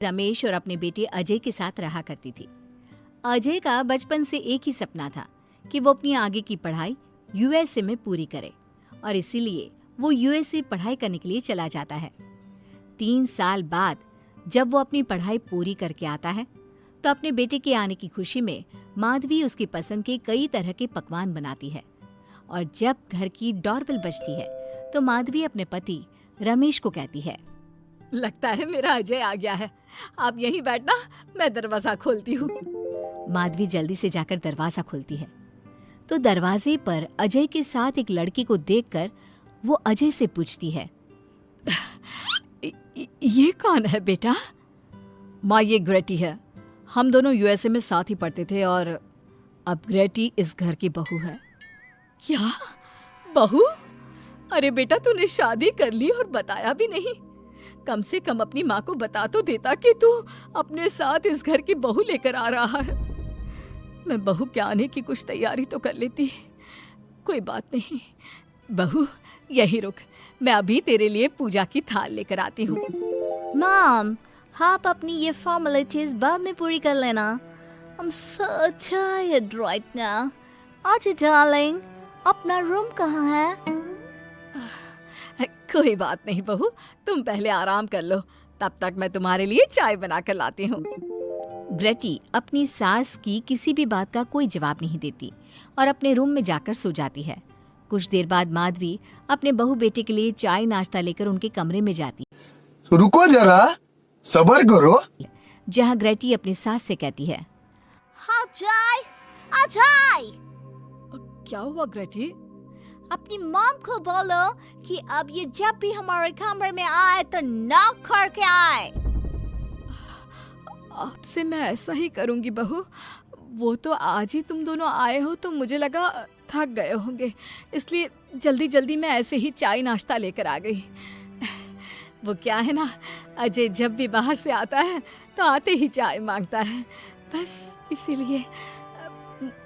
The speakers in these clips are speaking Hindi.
रमेश और अपने बेटे अजय के साथ रहा करती थी। अजय का बचपन से एक ही सपना था कि वो अपनी आगे की पढ़ाई यूएसए में पूरी करे और इसीलिए वो यूएसए पढ़ाई करने के लिए चला जाता है। 3 साल बाद जब वो अपनी पढ़ाई पूरी करके आता है तो अपने बेटे के आने की खुशी में माधवी उसकी पसंद के कई तरह के पकवान बनाती है और जब घर की डोरबेल बजती है तो माधवी अपने पति रमेश को कहती है, लगता है मेरा अजय आ गया है, आप यहीं बैठना, मैं दरवाजा खोलती हूँ। माधवी जल्दी से जाकर दरवाजा खोलती है तो दरवाजे पर अजय के साथ एक लड़की को देखकर वो अजय से पूछती है, ये कौन है बेटा? माँ, ये ग्रेटी है। हम दोनों यूएसए में साथ ही पढ़ते थे और अब ग्रेटी इस घर की बहू है। क्या बहू? अरे बेटा, तूने शादी कर ली और बताया भी नहीं। कम से कम अपनी माँ को बता तो देता कि तू अपने साथ इस घर की बहू लेकर आ रहा है। मैं बहू के आने की कुछ तैयारी तो कर लेती। कोई बात नहीं बहू, यही रुक, मैं अभी तेरे लिए पूजा की थाल लेकर आती हूँ। मॉम, आप अपनी ये फॉर्मेलिटीज बाद में पूरी कर लेना। I'm so tired right now. अच्छा डार्लिंग, अपना रूम कहाँ है? कोई बात नहीं बहू, तुम पहले आराम कर लो, तब तक मैं तुम्हारे लिए चाय बना कर लाती हूँ। ग्रेटी अपनी सास की किसी भी बात का कोई जवाब नहीं देती और अपने रूम में जाकर सो जाती है। कुछ देर बाद माधवी अपने बहू बेटे के लिए चाय नाश्ता लेकर उनके कमरे में जाती। रुको जरा, सब्र करो। जहाँ ग्रेटी अपनी सास से कहती है, हाँ चाय, अजय। क्या हुआ ग्रेटी? अपनी मॉम को बोलो कि अब ये जब भी हमारे कमरे में आए तो नॉक करके आए। आपसे मैं ऐसा ही करूंगी बहू। वो तो आज ही तुम दोनों आए हो तो मुझे लगा थक गए होंगे, इसलिए जल्दी जल्दी मैं ऐसे ही चाय नाश्ता लेकर आ गई। वो क्या है ना, अजय जब भी बाहर से आता है तो आते ही चाय मांगता है, बस इसीलिए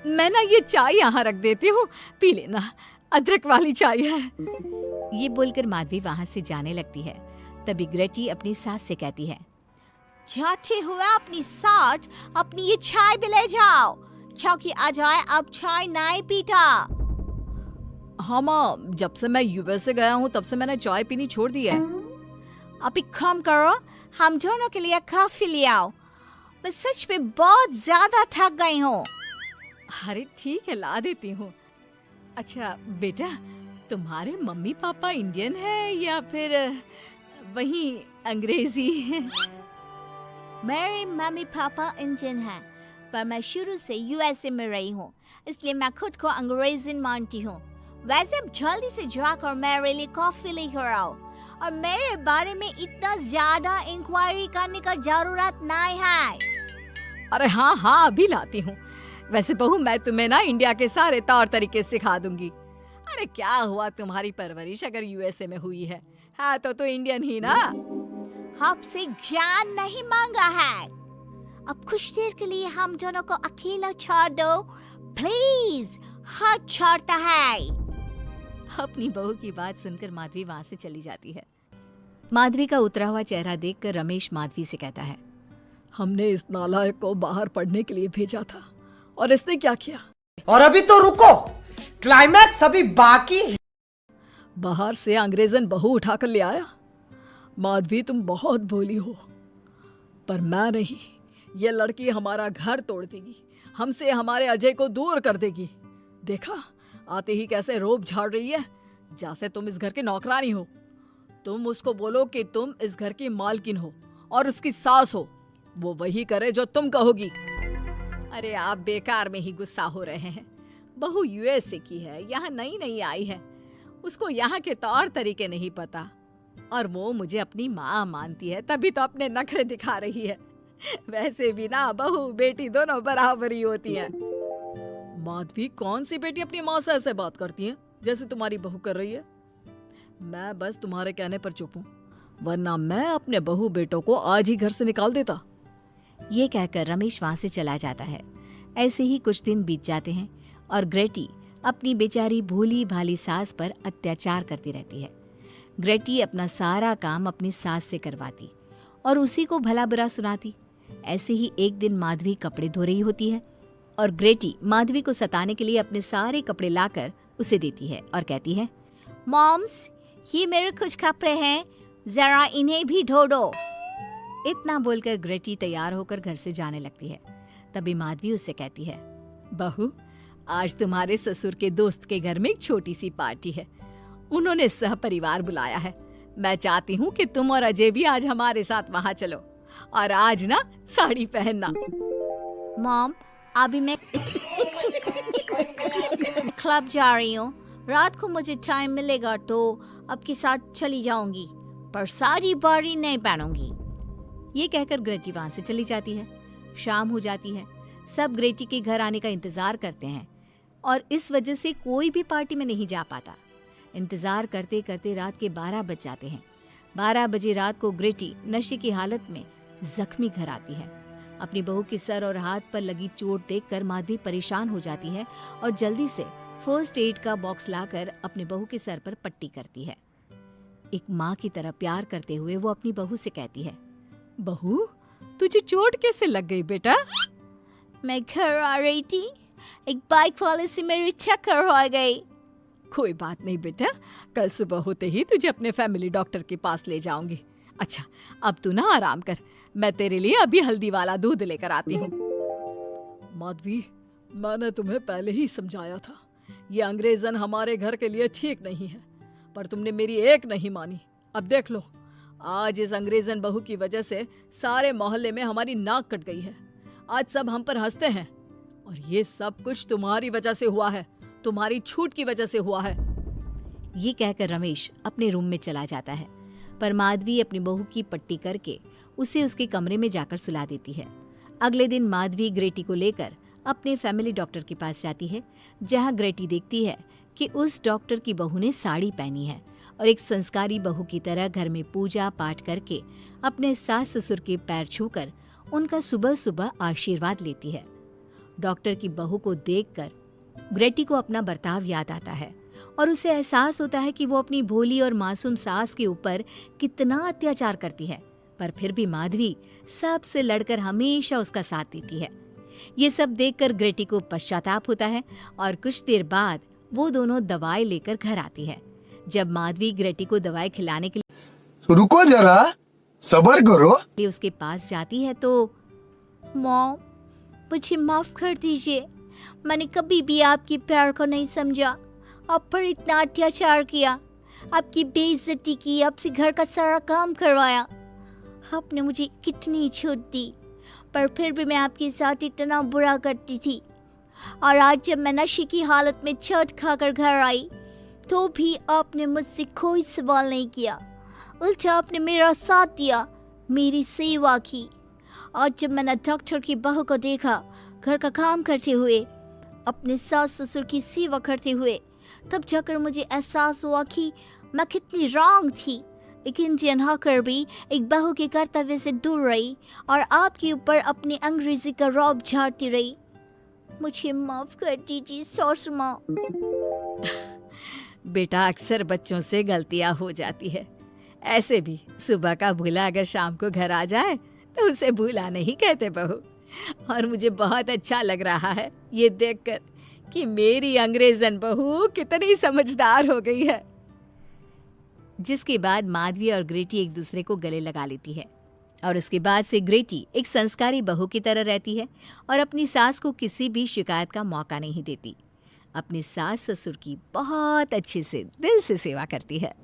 मैं ना ये चाय यहाँ रख देती हूँ, पी लेना, अदरक वाली चाय है। ये बोलकर माधवी वहाँ से जाने लगती है। तभी ग्रेटी अपनी सास से कहती है, जाते हुए अपनी साथ अपनी ये चाय भी ले जाओ, क्योंकि अजय अब चाय नहीं पीता। हाँ माँ, जब से मैं यूएसए गया हूँ तब से मैंने चाय पीनी छोड़ दी है। अब एक काम करो, हम दोनों के लिए कॉफी ले आओ, मैं सच में बहुत ज्यादा थक गई हूँ। अरे ठीक है, ला देती हूँ। अच्छा बेटा, तुम्हारे मम्मी पापा इंडियन है या फिर वही अंग्रेजी है? मेरे मम्मी पापा इंडियन हैं, पर मैं शुरू से यूएसए में रही हूँ, इसलिए मैं खुद को अंग्रेज़ी मानती हूँ। वैसे अब जल्दी से जाकर मेरे लिए कॉफी लेकर आओ और मेरे बारे में इतना ज्यादा इंक्वायरी करने का जरूरत नहीं है। अरे हाँ हाँ, अभी लाती हूँ। वैसे बहू, मैं तुम्हें ना इंडिया के सारे तौर तरीके सिखा दूंगी। अरे क्या हुआ, तुम्हारी परवरिश अगर यूएसए में हुई है हाँ तो इंडियन ही ना। आपसे ज्ञान नहीं मांगा है, अब कुछ देर के लिए हम दोनों को अकेला छोड़ दो प्लीज, हाथ छोड़ता है। अपनी बहू की बात सुनकर माधवी वहाँ से चली जाती है। माधवी का उतरा हुआ चेहरा देखकर रमेश माधवी से कहता है, हमने इस नालायक को बाहर पढ़ने के लिए भेजा था और इसने क्या किया? और अभी तो रुको, क्लाइमैक्स अभी बाकी है। बाहर से अंग्रेजन बहू उठाकर ले आया। माधवी, तुम बहुत भोली हो, पर मैं नहीं। ये लड़की हमारा घर तोड़ देगी, हमसे हमारे अजय को दूर कर देगी। देखा, आते ही कैसे रोब झाड़ रही है, जैसे तुम इस घर के नौकरानी हो। तुम उसको बोलो कि तुम इस घर की मालकिन हो और उसकी सास हो, वो वही करे जो तुम कहोगी। अरे आप बेकार में ही गुस्सा हो रहे हैं। बहू यूएसए की है, यहाँ नई नई आई है, उसको यहाँ के तौर तरीके नहीं पता और वो मुझे अपनी माँ मानती है, तभी तो अपने नखरे दिखा रही है। वैसे भी ना बहू बेटी दोनों बराबरी होती है। माधवी, कौन सी बेटी अपनी माँ से ऐसे बात करती है जैसे तुम्हारी बहू कर रही है? मैं बस तुम्हारे कहने पर चुप हूँ, वरना मैं अपने बहू बेटों को आज ही घर से निकाल देता। ये कहकर रमेश वहाँ से चला जाता है। ऐसे ही कुछ दिन बीत जाते हैं और ग्रेटी अपनी बेचारी भोली भाली सास पर अत्याचार करती रहती है। ग्रेटी अपना सारा काम अपनी सास से करवाती और उसी को भला बुरा सुनाती। ऐसे ही एक दिन माधवी कपड़े धो रही होती है और ग्रेटी माधवी को सताने के लिए अपने सारे कपड़े लाकर उसे देती है और कहती है, मॉम्स, ये मेरे कुछ कपड़े हैं, जरा इन्हें भी धो दो। इतना बोलकर ग्रेटी तैयार होकर घर से जाने लगती है। तभी माधवी उससे कहती है, बहू, आज तुम्हारे ससुर के दोस्त के घर में एक छोटी सी पार्टी है। उन्होंने सह परिवार बुलाया है। मैं चाहती हूँ कि तुम और अजय भी आज हमारे साथ वहाँ चलो और आज ना साड़ी पहनना। मॉम, अभी मैं क्लब जा रही हूँ। रात को मुझे टाइम मिलेगा तो आपके साथ चली जाऊंगी, पर साड़ी बारी नहीं पहनूंगी। ये कहकर ग्रेटी वहां से चली जाती है। शाम हो जाती है। सब ग्रेटी के घर आने का इंतजार करते हैं और इस वजह से कोई भी पार्टी में नहीं जा पाता। इंतजार करते करते रात के 12 बज जाते हैं। 12 बजे रात को ग्रेटी नशे की हालत में जख्मी घर आती है। अपनी बहू के सर और हाथ पर लगी चोट देखकर माधवी परेशान हो जाती है और जल्दी से फर्स्ट एड का बॉक्स लाकर अपनी बहू के सर पर पट्टी करती है। एक माँ की तरह प्यार करते हुए वो अपनी बहू से कहती है, बहू, तुझे चोट कैसे लग गई बेटा? मैं घर आ रही थी, एक बाइक वाले से मेरी टक्कर हो गई। कोई बात नहीं बेटा, कल सुबह होते ही तुझे अपने फैमिली डॉक्टर के पास ले जाऊंगी। अच्छा, अब तू ना आराम कर, मैं तेरे लिए अभी हल्दी वाला दूध लेकर आती हूँ। माधवी, मैंने तुम्हें पहले ही समझाया था, ये अंग्रेजन हमारे घर के लिए ठीक नहीं है, पर तुमने मेरी एक नहीं मानी। अब देख लो, आज इस अंग्रेजन बहू की वजह से सारे मोहल्ले में हमारी नाक कट गई है। आज सब हम पर हंसते हैं और ये सब कुछ तुम्हारी वजह से हुआ है, तुम्हारी छूट की वजह से हुआ है। ये कहकर रमेश अपने रूम में चला जाता है, पर माधवी अपनी बहू की पट्टी करके उसे उसके कमरे में जाकर सुला देती है। अगले दिन माधवी ग्रेटी को लेकर अपने फैमिली डॉक्टर के पास जाती है, जहां ग्रेटी देखती है कि उस डॉक्टर की बहू ने साड़ी पहनी है और एक संस्कारी बहू की तरह घर में पूजा पाठ करके अपने सास ससुर के पैर छूकर उनका सुबह सुबह आशीर्वाद लेती है। डॉक्टर की बहू को देखकर ग्रेटी को अपना बर्ताव याद आता है और उसे एहसास होता है कि वो अपनी भोली और मासूम सास के ऊपर कितना अत्याचार करती है, पर फिर भी माधवी सबसे लड़कर हमेशा उसका साथ देती है। ये सब देखकर ग्रेटी को पश्चाताप होता है और कुछ देर बाद वो दोनों दवाई लेकर घर आती है। जब माधवी ग्रेटी को दवाई खिलाने के रुको जरा, सब्र करो। लिए उसके पास जाती है तो मॉम, मुझे माफ कर दीजिए, मैंने कभी भी आपके प्यार को नहीं समझा। आप पर इतना अत्याचार किया, आपकी बेइज्जती की, आपसे घर का सारा काम करवाया। आपने मुझे कितनी छूट दी, पर फिर भी मैं आपके साथ इतना बुरा करती थी। और आज जब मैं नशे की हालत में चोट खाकर घर आई तो भी आपने मुझसे कोई सवाल नहीं किया, उल्टा आपने मेरा साथ दिया, मेरी सेवा की। और जब मैंने डॉक्टर की बहू को देखा घर का काम करते हुए, अपने सास ससुर की सेवा करते हुए, तब जाकर मुझे एहसास हुआ कि मैं कितनी रॉन्ग थी। एक इंडियन होकर भी एक बहू के कर्तव्य से दूर रही और आपके ऊपर अपनी अंग्रेजी का रौब झाड़ती रही। मुझे माफ कर दीजिए सासू माँ। बेटा, अक्सर बच्चों से गलतियां हो जाती है। ऐसे भी सुबह का भूला अगर शाम को घर आ जाए तो उसे भूला नहीं कहते बहू। और मुझे बहुत अच्छा लग रहा है ये देखकर कि मेरी अंग्रेजन बहू कितनी समझदार हो गई है। जिसके बाद माधवी और ग्रेटी एक दूसरे को गले लगा लेती है और उसके बाद से ग्रेटी एक संस्कारी बहू की तरह रहती है और अपनी सास को किसी भी शिकायत का मौका नहीं देती। अपनी सास ससुर की बहुत अच्छे से दिल से सेवा करती है।